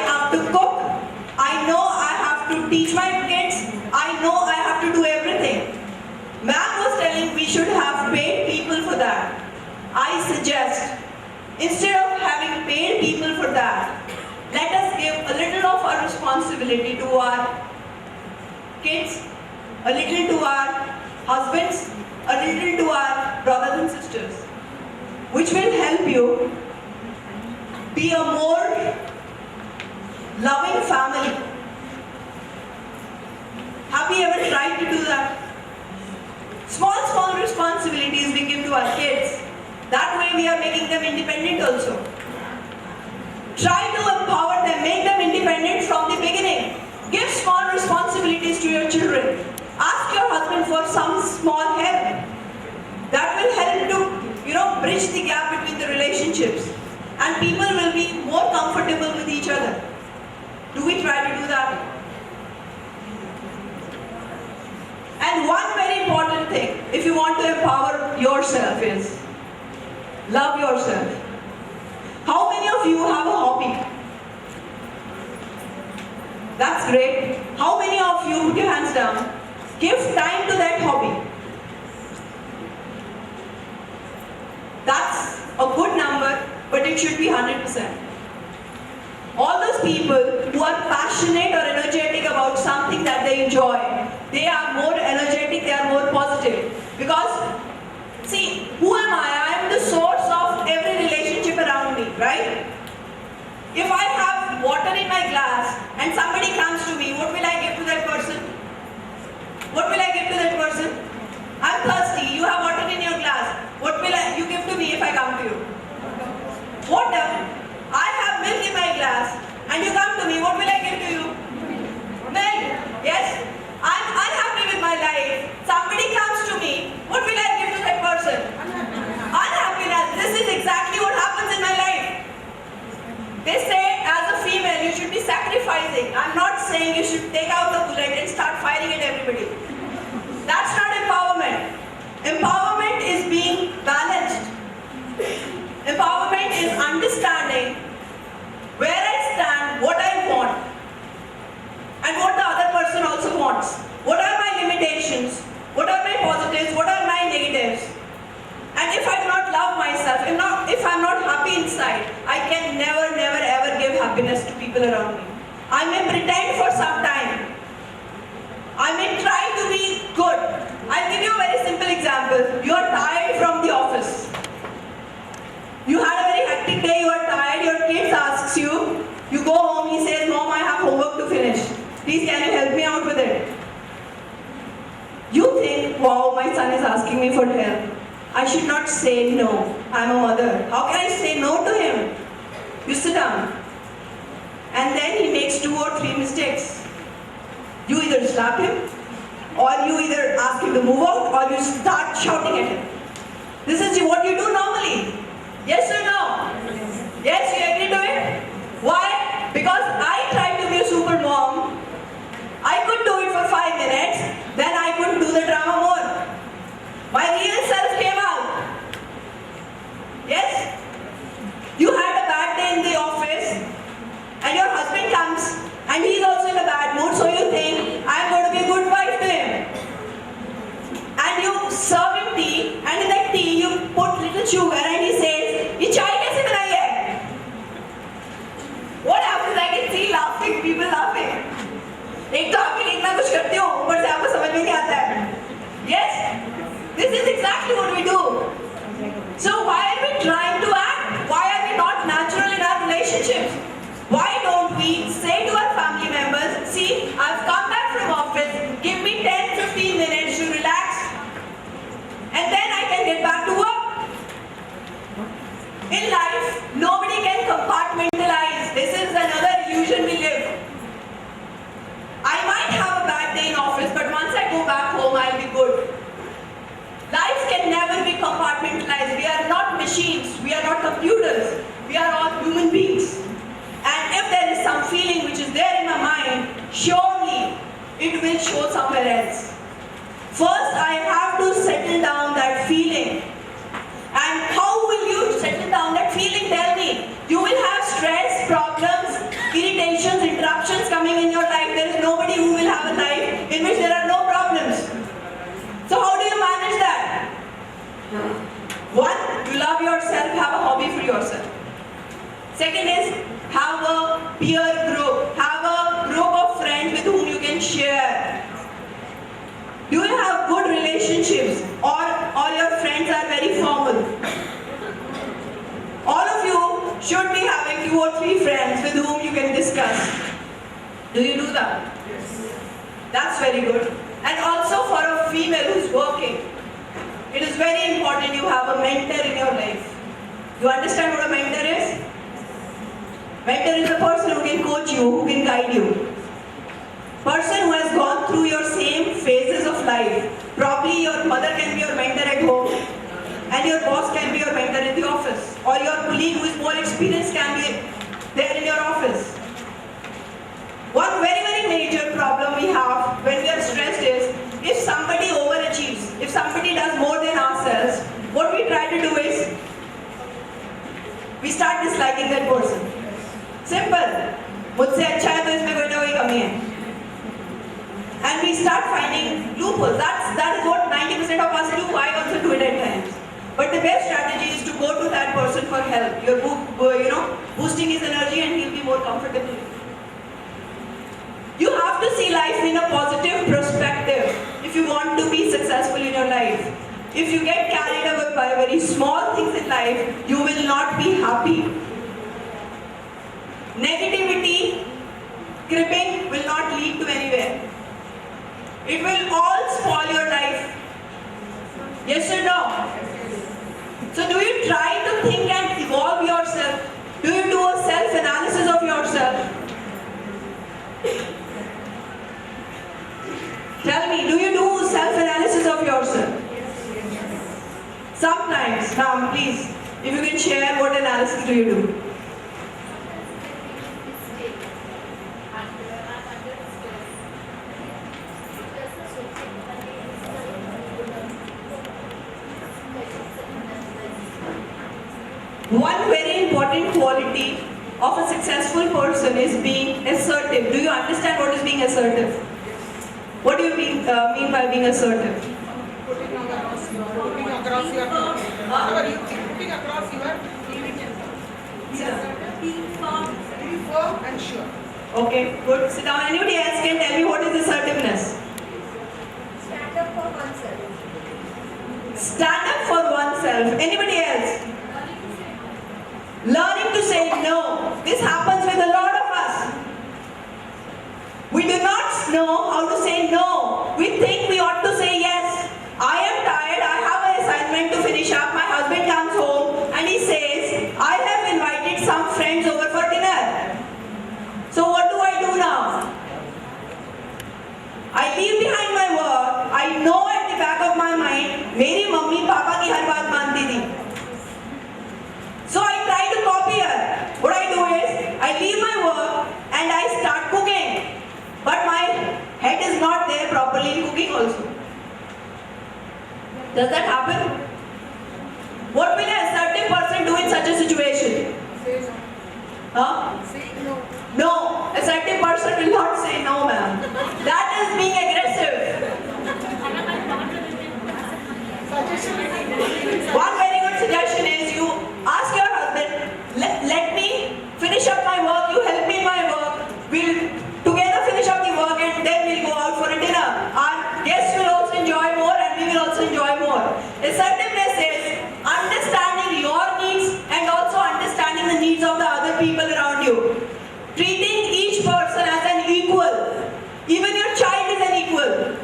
have to cook. I know I have to teach my kids. I know I have to do everything. Ma'am was telling we should have paid people for that. I suggest, instead of having paid people for that, let us give a little of our responsibility to our kids, a little to our husbands, a little to our brothers and sisters, which will help you be a more loving family. Have we ever tried to do that? Small responsibilities we give to our kids. That way we are making them independent also. Try to empower them, make them independent from the beginning. Give small responsibilities to your children. Ask your husband for some small help. That will help to, bridge the gap between the relationships. And people will be more comfortable with each other. Do we try to do that? And one very important thing, if you want to empower yourself, is love yourself. How many of you have a hobby? That's great. How many of you, put your hands down, give time to that hobby? That's a good number, but it should be 100%. All those people who are passionate or energetic about something that they enjoy, they are more energetic, they are more positive. Because, see, who am I? I am the source of every relationship around me, right? If I have water in my glass and somebody comes to me, what will I give to that person? What will I give to that person? I'm thirsty, you have water in your glass. What will you give to me if I come to you? Water. I have milk in my glass and you come to me, what will I give to you? Milk. Yes? I'm unhappy with my life. Somebody comes to me, what will I give to that person? Unhappiness. This is exactly what happens in my life. They say as a female you should be sacrificing. I'm not saying you should take out the bullet and start firing at everybody. That's not empowerment. Empowerment is being balanced. Empowerment is understanding where I stand, what I want, and what the other person also wants. What are my limitations? What are my positives? What are my negatives? And if I do not love myself, if I'm not happy inside, I can never ever give happiness to people around me. I may pretend for some time. I may try to be good. I'll give you a very simple example. You are tired from the office. You had a very hectic day, you are tired, your kid asks you, you go home, he says, Mom, I have homework to finish. Please, can you help me out with it? You think, wow, my son is asking me for help. I should not say no. I'm a mother. How can I say no to him? You sit down. And then he makes 2 or 3 mistakes. You either slap him, or you either ask him to move out, or you start shouting at him. This is what you do normally. Yes or no? Yes, you agree to it? Why? Because I tried to be a super mom. I could do it for 5 minutes, then I couldn't do the drama more. My real self came out. Yes? You had a bad day in the office, and your husband comes, and he's also in a bad mood, so you think, I'm going to be a good wife to him. And you serve him tea, and in that tea you put little sugar, and he says, ये चाय कैसे बनाई है? What happens? I can see laughing, people laughing. एक तो आपके लिए इतना कुछ करते हो, ऊपर से आपको समझ में नहीं आता है. Yes, this is exactly what we do. So why are we trying to act? Why are we not natural in our relationships? Why don't we say to our family members, see, I've come back from office, give me 10-15 minutes to relax, and then I can get back to work. In life, nobody can compartmentalize. This is another illusion we live. I might have a bad day in office, but once I go back home, I'll be good. Life can never be compartmentalized. We are not machines. We are not computers. We are all human beings. And if there is some feeling which is there in my mind, surely it will show somewhere else. First, I have to settle down that feeling. And how will you settle down that feeling? Tell me. You will have stress, problems, irritation. yourself, have a hobby for yourself. Second is, have a peer group. Have a group of friends with whom you can share. Do you have good relationships, or all your friends are very formal? All of you should be having 2 or 3 friends with whom you can discuss. Do you do that? Yes. That's very good. And also for a female who's working, it is very important you have a mentor in your life. You understand what a mentor is? Mentor is a person who can coach you, who can guide you. Person who has gone through your same phases of life. Probably your mother can be your mentor at home, and your boss can be your mentor in the office. Or your colleague who is more experienced can be there in your office. One very, very major problem we have when we are stressed is, if somebody overachieves, if somebody does more than ourselves, what we try to do is, we start disliking that person. Simple. मुझसे अच्छा है तो इसमें कोई ना कोई कमी है. And we start finding loopholes. That is what 90% of us do. I also do it at times. But the best strategy is to go to that person for help. You're boosting his energy and he'll be more comfortable. You have to see life in a positive perspective if you want to be successful in your life. If you get carried away by very small things in life, you will not be happy. Negativity, cribbing will not lead to anywhere. It will all spoil your life. Yes or no? So do you try to think and evolve yourself? Do you do a self-analysis of yourself? Tell me, do you do self-analysis of yourself? Sometimes. Now, please, if you can share, what analysis do you do? One very important quality of a successful person is being assertive. Do you understand what is being assertive? What do you mean by being assertive? Putting across your be firm and sure. Okay, good. Sit down. Anybody else can tell me what is assertiveness? Stand up for oneself. Stand up for oneself. Anybody else? Learning to say no. This happens with a lot of us. We do not know how to say no. We think we ought to say yes. I am tired. I have an assignment to finish up. My husband comes home and he says, I have invited some friends over for dinner. So what do I do now? I leave behind my work. I know at the back of my mind, मेरी mummy papa की हर बात मानती थी. So I try to copy her. What I do is, I leave my work and I start cooking. But my head is not there properly in cooking also. Does that happen? What will an assertive person do in such a situation? Say no. Huh? Say no. No. Assertive person will not say no, ma'am. That is being aggressive. One very good suggestion is you ask your husband, let me finish up my work, you help me in my work, we'll together finish up the work and then we'll go out for a dinner. Our guests will also enjoy more and we will also enjoy more. Assertiveness is understanding your needs and also understanding the needs of the other people around you. Treating each person as an equal. Even your child is an equal.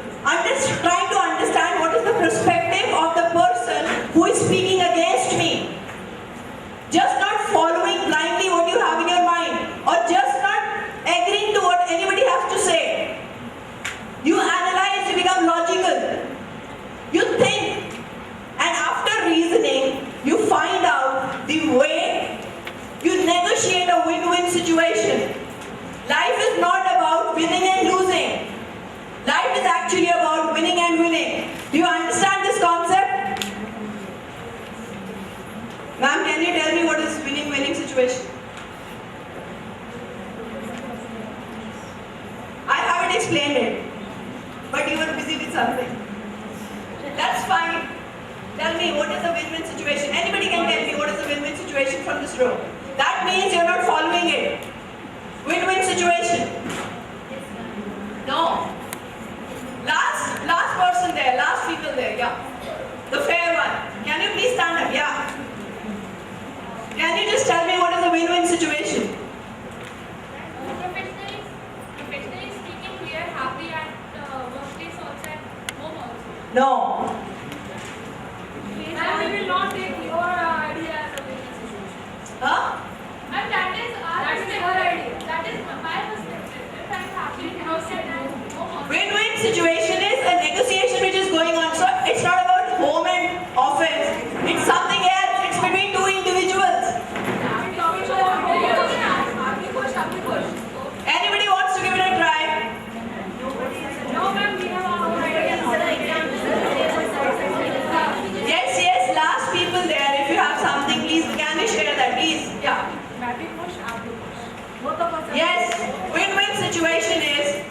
Trying to understand what is the perspective of the person who is speaking against me. Just not following blindly what you have in your mind, or just not agreeing to what anybody has to say. You analyze, you become logical. You think, and after reasoning, you find out the way you negotiate a win-win situation. Life is not about winning and losing. Life is actually about winning and winning. Do you understand this concept? Ma'am, can you tell me what is winning situation? I haven't explained it, but you were busy with something. That's fine. Tell me, what is a win-win situation? Anybody can tell me what is a win-win situation from this room. That means you're not following it. Win-win situation. No. Last person there, last people there, yeah. The fair one. Can you please stand up? Yeah. Can you just tell me what is a win-win situation? Professionally speaking, we are happy at workplace also at home also. No. And we will not take your idea as a business situation. Huh? And that is her idea. That is my perspective. If I'm happy in house and at home also. Win-win situation is a negotiation which is going on. So it's not about home and office. It's something else. It's between two individuals. Anybody wants to give it a try? No, ma'am, we have our own ideas. Yes, last people there. If you have something, please, can you share that, please? Yeah. Yes, win-win situation is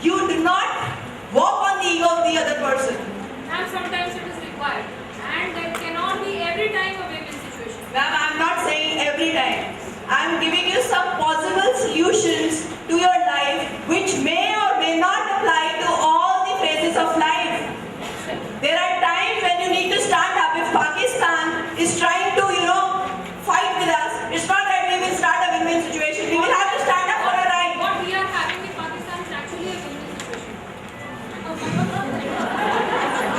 you do not walk on the ego of the other person. And sometimes it is required. And that cannot be every time a win-win situation. Ma'am, I'm not saying every time. I'm giving you some possible solutions to your life which may or may not apply to all the phases of life. There are times when you need to stand up. If Pakistan is trying to, fight with us, it's not that we will start a win-win situation. We will have to stand up for our right. What we are having in Pakistan is actually a win-win situation.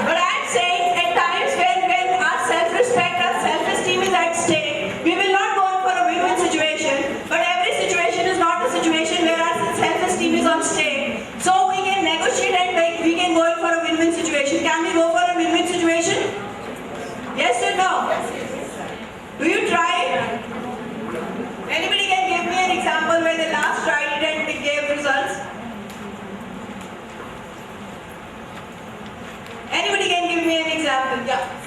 But I'm saying at times when our self-respect, our self-esteem is at stake, we will not go in for a win-win situation. But every situation is not a situation where our self-esteem is on stake. So we can negotiate and we can go in for a win-win situation. Can we go for a win-win situation? Yes or no? Do you try it? Anybody can give me an example where they last tried it and it gave results? Anybody can give me an example? Yeah.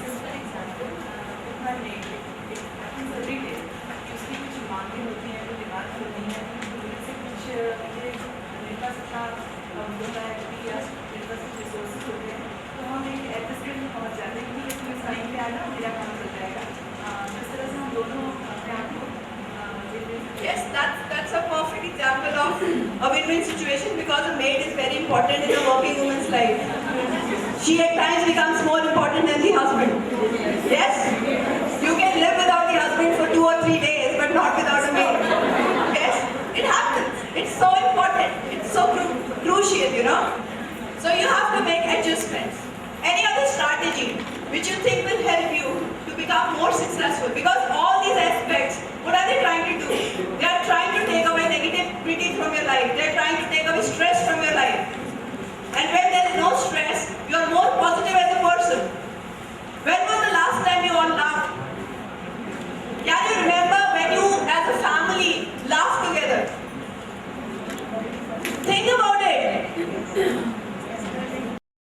Yes, that's a perfect example of a win-win situation because a maid is very important in a working woman's life. She at times becomes more important than the husband. Yes? You can live without the husband for 2 or 3 days, but not without a maid. Yes? It happens. It's so important. It's so crucial. So you have to make adjustments. Any other strategy which you think will help you to become more successful? Because